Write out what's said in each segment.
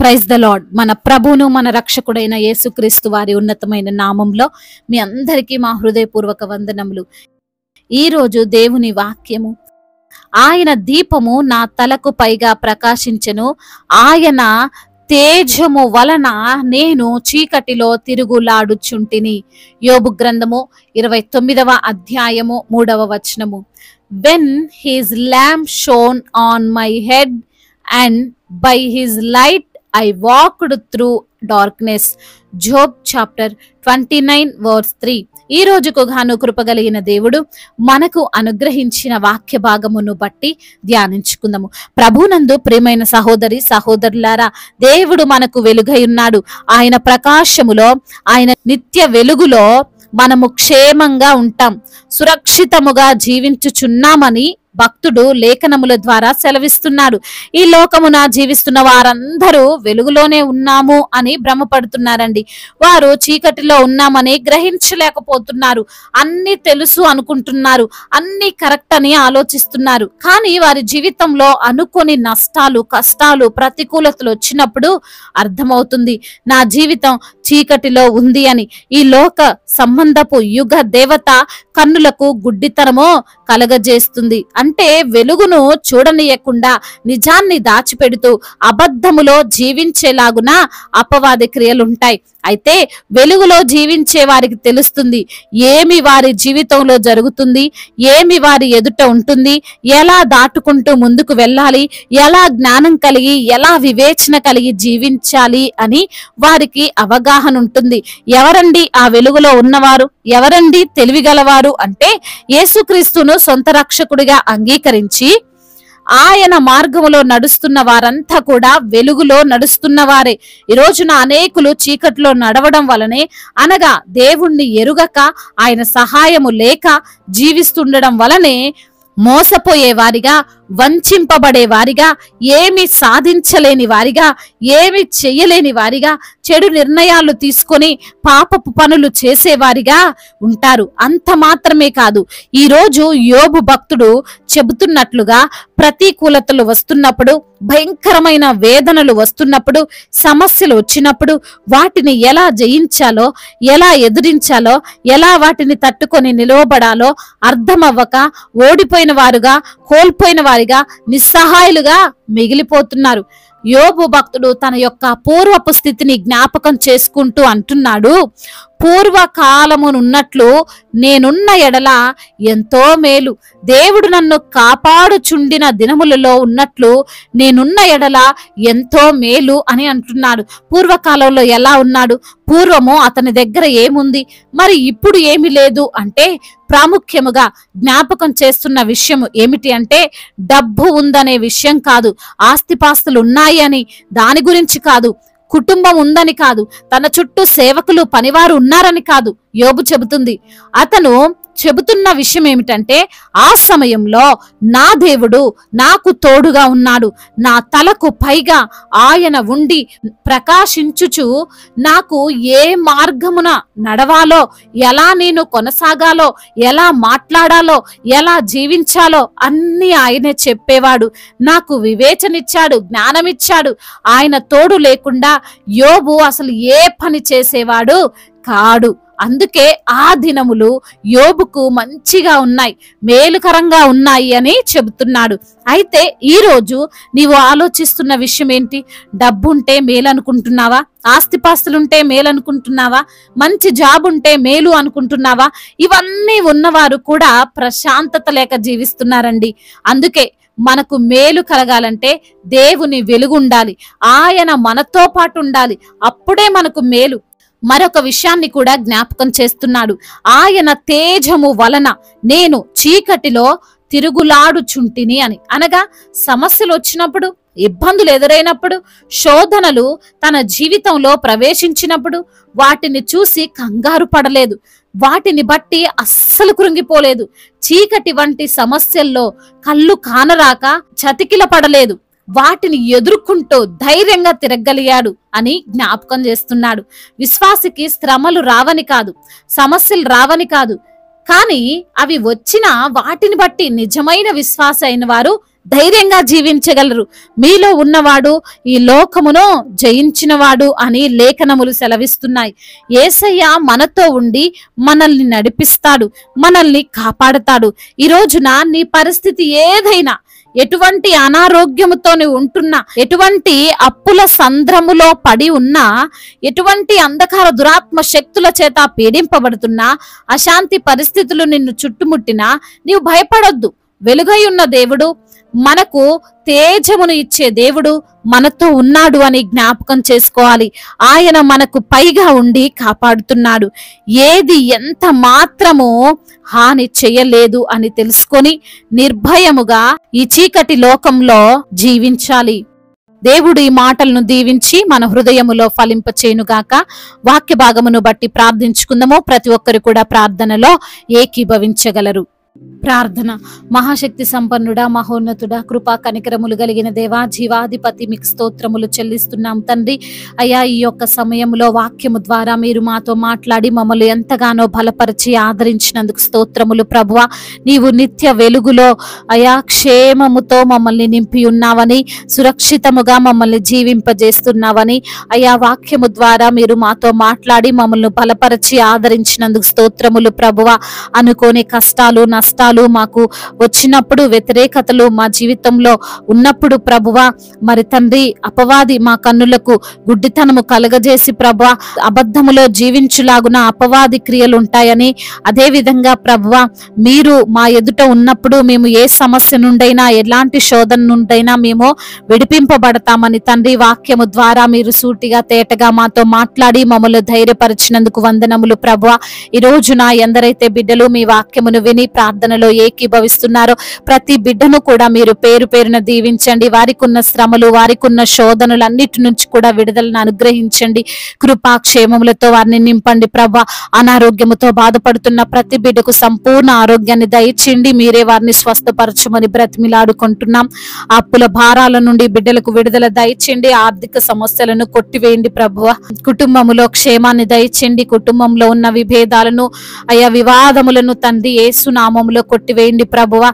Praise the lord. మన ప్రభువును మన రక్షకుడైన యేసుక్రీస్తు వారి ఉన్నతమైన నామంలో మీ అందరికీ మా హృదయపూర్వక వందనములు. ఈరోజు దేవుని వాక్యము, ఆయన దీపము నా తలకు పైగా ప్రకాశించెను, ఆయన తేజము వలన నేను చీకటిలో తిరుగులాడుచుంటిని. యోబు గ్రంథము 29వ అధ్యాయము 3వ వచనము. When his lamp shone on my head and by his light I walked through darkness. Job chapter 29 verse 3. ఈ రోజుకు గాను కృపగలిగిన దేవుడు మనకు అనుగ్రహించిన వాక్య భాగమును బట్టి ధ్యానించుకుందాము. ప్రభునందు ప్రియమైన సహోదరి సహోదరులారా, దేవుడు మనకు వెలుగై ఉన్నాడు. ఆయన ప్రకాశములో, ఆయన నిత్య వెలుగులో మనము క్షేమంగా ఉంటాం, సురక్షితముగా జీవించుచున్నామని భక్తుడు లేఖనముల ద్వారా సెలవిస్తున్నాడు. ఈ లోకమున జీవిస్తున్న వారందరూ వెలుగులోనే ఉన్నాము అని భ్రమపడుతున్నారండి. వారు చీకటిలో ఉన్నామని గ్రహించలేకపోతున్నారు. అన్ని తెలుసు అనుకుంటున్నారు, అన్ని కరెక్ట్ అని ఆలోచిస్తున్నారు. కానీ వారి జీవితంలో అనుకోని నష్టాలు, కష్టాలు, ప్రతికూలతలు వచ్చినప్పుడు అర్థమవుతుంది నా జీవితం చీకటిలో ఉంది అని. ఈ లోక సంబంధపు యుగ దేవత కన్నులకు గుడ్డితనమో కలగజేస్తుంది. అంటే వెలుగును చూడనీయకుండా నిజాన్ని దాచిపెడుతూ అబద్ధములో జీవించేలాగున అపవాది క్రియలుంటాయి. అయితే వెలుగులో జీవించే వారికి తెలుస్తుంది ఏమి వారి జీవితంలో జరుగుతుంది, ఏమి వారి ఎదుట ఉంటుంది, ఎలా దాటుకుంటూ ముందుకు వెళ్ళాలి, ఎలా జ్ఞానం కలిగి, ఎలా వివేచన కలిగి జీవించాలి అని వారికి అవగాహన ఉంటుంది. ఎవరండి ఆ వెలుగులో ఉన్నవారు, ఎవరండి తెలివిగలవారు అంటే యేసుక్రీస్తును సొంత రక్షకుడిగా అంగీకరించి ఆయన మార్గములో నడుస్తున్న వారంతా కూడా వెలుగులో నడుస్తున్న వారే. ఈ రోజున అనేకులు చీకటిలో నడవడం వలనే, అనగా దేవుణ్ణి ఎరుగక, ఆయన సహాయము లేక జీవిస్తుండడం వలనే మోసపోయే వారిగా, వంచింపబడే వారిగా, ఏమి సాధించలేని వారిగా, ఏమి చెయ్యలేని వారిగా, చెడు నిర్ణయాలు తీసుకొని పాపపు పనులు చేసేవారిగా ఉంటారు. అంత మాత్రమే కాదు, ఈరోజు యోబు భక్తుడు చెబుతున్నట్లుగా ప్రతికూలతలు వస్తున్నప్పుడు, భయంకరమైన వేదనలు వస్తున్నప్పుడు, సమస్యలు వచ్చినప్పుడు వాటిని ఎలా జయించాలో, ఎలా ఎదురించాలో, ఎలా వాటిని తట్టుకొని నిలవబడాలో అర్థమవ్వక ఓడిపోయిన వారుగా, కోల్పోయిన వారిగా, నిస్సహాయులుగా మిగిలిపోతున్నారు. యోబు భక్తుడు తన యొక్క పూర్వపు స్థితిని జ్ఞాపకం చేసుకుంటూ అంటున్నాడు, పూర్వకాలమునున్నట్లు నేనున్న ఎడల ఎంతో మేలు, దేవుడు నన్ను కాపాడుచుండిన దినములలో ఉన్నట్లు నేనున్న ఎడల ఎంతో మేలు అని అంటున్నాడు. పూర్వకాలంలో ఎలా ఉన్నాడు, పూర్వము అతని దగ్గర ఏముంది, మరి ఇప్పుడు ఏమి లేదు అంటే ప్రాముఖ్యముగా జ్ఞాపకం చేస్తున్న విషయం ఏమిటి అంటే డబ్బు ఉందనే విషయం కాదు, ఆస్తిపాస్తులు ఉన్నాయి అని దాని గురించి కాదు, కుటుంబం ఉందని కాదు, తన చుట్టూ సేవకులు పనివారు ఉన్నారని కాదు. యోబు చెబుతుంది, అతను చెబుతున్న విషయం ఏమిటంటే ఆ సమయంలో నా దేవుడు నాకు తోడుగా ఉన్నాడు, నా తలకు పైగా ఆయన ఉండి ప్రకాశించుచు నాకు ఏ మార్గమున నడవాలో, ఎలా నేను కొనసాగాలో, ఎలా మాట్లాడాలో, ఎలా జీవించాలో అన్ని ఆయనే చెప్పేవాడు. నాకు వివేచనిచ్చాడు, జ్ఞానమిచ్చాడు. ఆయన తోడు లేకుండా యోబు అసలు ఏ పని చేసేవాడు కాడు. అందుకే ఆ దినములు యోబుకు మంచిగా ఉన్నాయి, మేలుకరంగా ఉన్నాయి అని చెబుతున్నాడు. అయితే ఈరోజు నీవు ఆలోచిస్తున్న విషయం ఏంటి? డబ్బుంటే మేలు అనుకుంటున్నావా? ఆస్తిపాస్తులుంటే మేలు అనుకుంటున్నావా? మంచి జాబ్ ఉంటే మేలు అనుకుంటున్నావా? ఇవన్నీ ఉన్నవారు కూడా ప్రశాంతత లేక జీవిస్తున్నారండి. అందుకే మనకు మేలు కలగాలంటే దేవుని వెలుగు ఉండాలి, ఆయన మనతో పాటు ఉండాలి, అప్పుడే మనకు మేలు. మరొక విషయాన్ని కూడా జ్ఞాపకం చేస్తున్నాడు, ఆయన తేజము వలన నేను చీకటిలో తిరుగులాడుచుంటిని అని. అనగా సమస్యలు వచ్చినప్పుడు, ఇబ్బందులు ఎదురైనప్పుడు, శోధనలు తన జీవితంలో ప్రవేశించినప్పుడు వాటిని చూసి కంగారు పడలేదు, వాటిని బట్టి అస్సలు కృంగిపోలేదు. చీకటి వంటి సమస్యల్లో కళ్ళు కానరాక చతికిల పడలేదు, వాటిని ఎదుర్కొంటూ ధైర్యంగా తిరగలిగాడు అని జ్ఞాపకం చేస్తున్నాడు. విశ్వాసికి శ్రమలు రావని కాదు, సమస్యలు రావని కాదు, కానీ అవి వచ్చిన వాటిని బట్టి నిజమైన విశ్వాస అయిన వారు ధైర్యంగా జీవించగలరు. మీలో ఉన్నవాడు ఈ లోకమును జయించినవాడు అని లేఖనములు సెలవిస్తున్నాయి. యేసయ్య మనతో ఉండి మనల్ని నడిపిస్తాడు, మనల్ని కాపాడతాడు. ఈ రోజున నీ పరిస్థితి ఏదైనా, ఎటువంటి అనారోగ్యముతో ఉంటున్నా, ఎటువంటి అప్పుల సంద్రములో పడి ఉన్నా, ఎటువంటి అంధకార దురాత్మ శక్తుల చేత పీడింపబడుతున్నా, అశాంతి పరిస్థితులు నిన్ను చుట్టుముట్టినా నీవు భయపడొద్దు. వెలుగై ఉన్న దేవుడు, మనకు తేజమును ఇచ్చే దేవుడు మనతో ఉన్నాడు అని జ్ఞాపకం చేసుకోవాలి. ఆయన మనకు పైగా ఉండి కాపాడుతున్నాడు. ఏది ఎంత మాత్రమో హాని చేయలేదు అని తెలుసుకొని నిర్భయముగా ఈ చీకటి లోకంలో జీవించాలి. దేవుడు ఈ మాటలను దీవించి మన హృదయములో ఫలింపచేయునుగాక. వాక్య భాగమును బట్టి ప్రార్థించుకుందాము. ప్రతి ఒక్కరు కూడా ప్రార్థనలో ఏకీభవించగలరు. ప్రార్థన. మహాశక్తి సంపన్నుడా, మహోన్నతుడా, కృపా కనికరములు కలిగిన దేవా, జీవాధిపతి, మీకు స్తోత్రములు చెల్లిస్తున్నాం తండ్రి. అయ్యా, ఈ యొక్క సమయంలో వాక్యము ద్వారా మీరు మాతో మాట్లాడి మమ్మల్ని ఎంతగానో బలపరిచి ఆదరించినందుకు స్తోత్రములు ప్రభువా. నీవు నిత్య వెలుగులో అయా క్షేమముతో మమ్మల్ని నింపి ఉన్నావని, సురక్షితముగా మమ్మల్ని జీవింపజేస్తున్నావని అయా వాక్యము ద్వారా మీరు మాతో మాట్లాడి మమ్మల్ని బలపరిచి ఆదరించినందుకు స్తోత్రములు ప్రభువా. అనుకోని కష్టాలు, నష్టాలు మాకు వచ్చినప్పుడు, వ్యతిరేకతలు మా జీవితంలో ఉన్నప్పుడు ప్రభువా, మరి తండ్రి అపవాది మా కన్నులకు గుడ్డితనము కలగజేసి ప్రభువా అబద్ధములో జీవించులాగున అపవాది క్రియలు ఉంటాయని, అదే విధంగా ప్రభువా మీరు మా ఎదుట ఉన్నప్పుడు మేము ఏ సమస్య నుండైనా, ఎలాంటి శోధన నుండైనా మేము విడిపింపబడతామని తండ్రి వాక్యము ద్వారా మీరు సూటిగా తేటగా మాతో మాట్లాడి మమ్మల్ని ధైర్యపరిచినందుకు వందనములు ప్రభువా. ఈ రోజున ఎందరైతే బిడ్డలు మీ వాక్యమును విని ప్రార్థనలో ఏకీభవిస్తున్నారో ప్రతి బిడ్డను కూడా మీరు పేరు పేరున దీవించండి. వారికి ఉన్న శ్రమలు, వారికి ఉన్న శోధనలు అన్నిటి నుంచి కూడా విడుదలను అనుగ్రహించండి. కృపాక్షేమములతో వారిని నింపండి ప్రభా. అనారోగ్యముతో బాధపడుతున్న ప్రతి బిడ్డకు సంపూర్ణ ఆరోగ్యాన్ని దయచేయండి. మీరే వారిని స్వస్థపరచమని బ్రతిమిలాడుకుంటున్నాం. అప్పుల భారాల నుండి బిడ్డలకు విడుదల దయచేయండి. ఆర్థిక సమస్యలను కొట్టివేయండి ప్రభువా. కుటుంబములో క్షేమాన్ని దయచేయండి. కుటుంబంలో ఉన్న విభేదాలను, అయా వివాదములను తండ్రి యేసు నామములో కొట్టివేయండి ప్రభువా.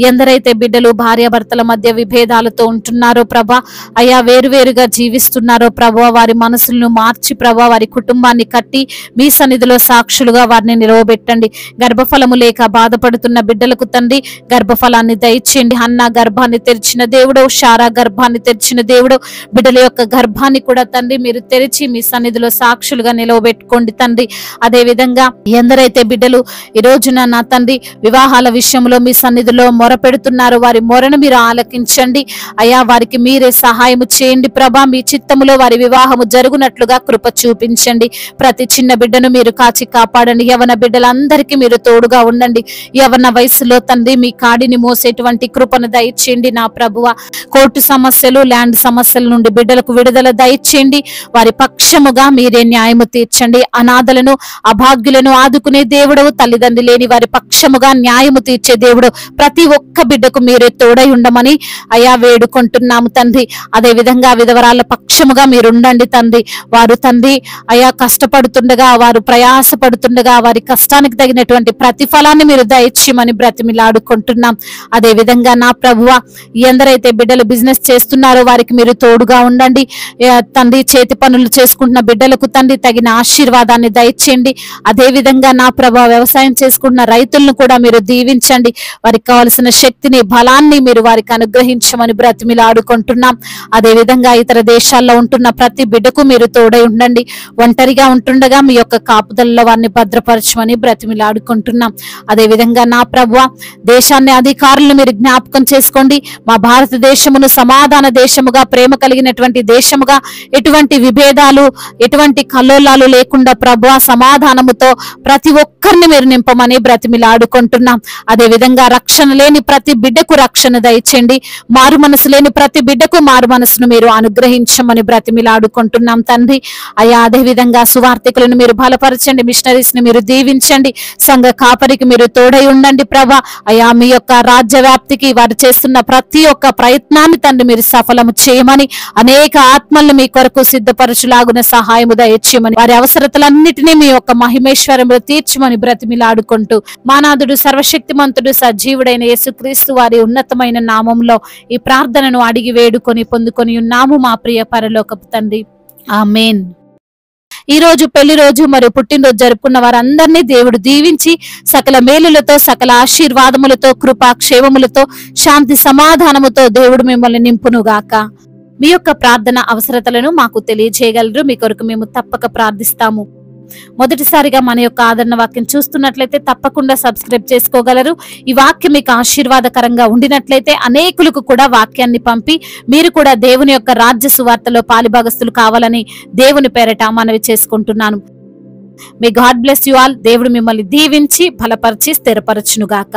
ఎందరైతే బిడ్డలు భార్యాభర్తల మధ్య విభేదాలతో ఉంటున్నారో ప్రభా, అయా వేరువేరుగా జీవిస్తున్నారో ప్రభువా, వారి మనసులను మార్చి ప్రభా వారి కుటుంబాన్ని కట్టి మీ సన్నిధిలో సాక్షులుగా వారిని నిలవబెట్టండి. గర్భఫలము లేక బాధపడుతున్న బిడ్డలకు తండ్రి గర్భఫలాన్ని దయచేయండి. హన్నా గర్భాన్ని తెరిచిన దేవుడు, షారా గర్భాన్ని తెరిచిన దేవుడు, బిడ్డల యొక్క గర్భాన్ని కూడా తండ్రి మీరు తెరిచి మీ సన్నిధిలో సాక్షులుగా నిలవబెట్టుకోండి తండ్రి. అదే విధంగా ఎందరైతే బిడ్డలు ఈ రోజున నా తండ్రి వివాహాల విషయంలో మీ సన్నిధిలో మొర పెడుతున్నారు, వారి మొరను మీరు ఆలకించండి. అయ్యా వారికి మీరే సహాయము చేయండి ప్రభా. మీ చిత్తములో వారి వివాహము జరుగునట్లుగా కృప చూపించండి. ప్రతి చిన్న బిడ్డను మీరు కాచి కాపాడండి. యవన బిడ్డలందరికీ మీరు తోడుగా ఉండండి. యవన వయసులో తండ్రి మీ కాడిని మోసేటువంటి కృపను దయచేయండి నా ప్రభువా. కోర్టు సమస్యలు, ల్యాండ్ సమస్యల నుండి బిడ్డలకు విడుదల దయచేయండి. వారి పక్షముగా మీరే న్యాయము తీర్చండి. అనాథలను, అభాగ్యులను ఆదుకునే దేవుడవు, తల్లిదండ్రి లేని వారి పక్షముగా న్యాయము తీర్చే దేవుడు, ప్రతి ఒక్క బిడ్డకు మీరే తోడై ఉండమని అయా వేడుకుంటున్నాము తండ్రి. అదే విధంగా విధవరాల పక్షముగా మీరుండండి తండ్రి. వారు తండ్రి అయా కష్టపడుతుండగా, వారు ప్రయాసపడుతుండగా వారి కష్టానికి తగినటువంటి ప్రతిఫలాన్ని మీరు దయచేయమని బ్రతిమిలాడుకుంటున్నాం. అదే విధంగా నా ప్రభువా, ఎందరైతే బిడ్డలు బిజినెస్ చేస్తున్నారో వారికి మీరు తోడుగా ఉండండి తండ్రి. చేతి పనులు చేసుకుంటున్న బిడ్డలకు తండ్రి తగిన ఆశీర్వాదాన్ని దయచేయండి. అదే విధంగా నా ప్రభా వ్యవసాయం చేసుకుంటున్న రైతులను కూడా మీరు దీవించండి. వారికి కావలసిన శక్తిని, బలాన్ని మీరు వారికి అనుగ్రహించమని బ్రతిమిలాడుకుంటున్నాం. అదే విధంగా ఇతర దేశాల్లో ఉంటున్న ప్రతి బిడ్డకు మీరు తోడై ఉండండి. ఒంటరిగా ఉంటుండగా మీ యొక్క కాపుదలలో వారిని భద్రపరచమని బ్రతిమిలాడుకుంటున్నాం. అదే విధంగా నా ప్రభువా, దేశాన్ని, అధికారులను మీరు జ్ఞాపకం చేసుకోండి. మా భారతదేశమును సమాధాన దేశముగా, ప్రేమ కలిగినటువంటి దేశముగా, ఎటువంటి విభేదాలు, ఎటువంటి కల్లోలాలు లేకుండా ప్రభువా సమాధానముతో ప్రతి ఒక్కరిని మీరు నింపమని బ్రతిమిలాడుకుంటున్నాం. అదే విధంగా రక్షణ లేని ప్రతి బిడ్డకు రక్షణ దయచేయండి. మారు మనసు లేని ప్రతి బిడ్డకు మారు మనసును మీరు అనుగ్రహించమని బ్రతిమిలాడుకుంటున్నాం తండ్రి. అయ్యా అదే విధంగా సువార్థికులను మీరు బలపరచండి. మిషనరీస్ ని మీరు దీవించండి. సంఘ కాపరికి మీరు తోడై ఉండండి ప్రభా. అయ్యా మీ యొక్క రాజ్య వ్యాప్తికి వారు చేస్తున్న ప్రతి ఒక్క ప్రయత్నాన్ని తండ్రి మీరు సఫలము చేయమని, అనేక ఆత్మలను మీ కొరకు సిద్ధపరచులాగున సహాయము దయచేయమని, వారి అవసరతలన్నిటినీ మీ యొక్క మహిమేశ్వరంలో తీర్చమని బ్రతిమిలాడుకుంటూ మానాథుడు సర్వశక్తిమంతుడు సజీవుడైన యేసుక్రీస్తు వారి ఉన్నతమైన నామంలో ఈ ప్రార్థనను అడిగి వేడుకొని పొందుకొని ఉన్నాము మా ప్రియ పరలోకపు తండ్రి. ఆమేన్. ఈ రోజు పెళ్లి రోజు మరియు పుట్టినరోజు జరుపుకున్న వారందరినీ దేవుడు దీవించి సకల మేలులతో, సకల ఆశీర్వాదములతో, కృపా క్షేమములతో, శాంతి సమాధానముతో దేవుడు మిమ్మల్ని నింపునుగాక. మీ యొక్క ప్రార్థన అవసరతలను మాకు తెలియజేయగలరు. మీ కొరకు మేము తప్పక ప్రార్థిస్తాము. మొదటిసారిగా మన యొక్క ఆదరణ వాక్యం చూస్తున్నట్లయితే తప్పకుండా సబ్స్క్రైబ్ చేసుకోగలరు. ఈ వాక్యం మీకు ఆశీర్వాదకరంగా ఉండినట్లయితే అనేకులకు కూడా వాక్యాన్ని పంపి మీరు కూడా దేవుని యొక్క రాజ్య సువార్తలో పాలిభాగస్తులు కావాలని దేవుని పేరట మనవి చేసుకుంటున్నాను. May God bless you all. దేవుడు మిమ్మల్ని దీవించి బలపరిచి స్థిరపరచునుగాక.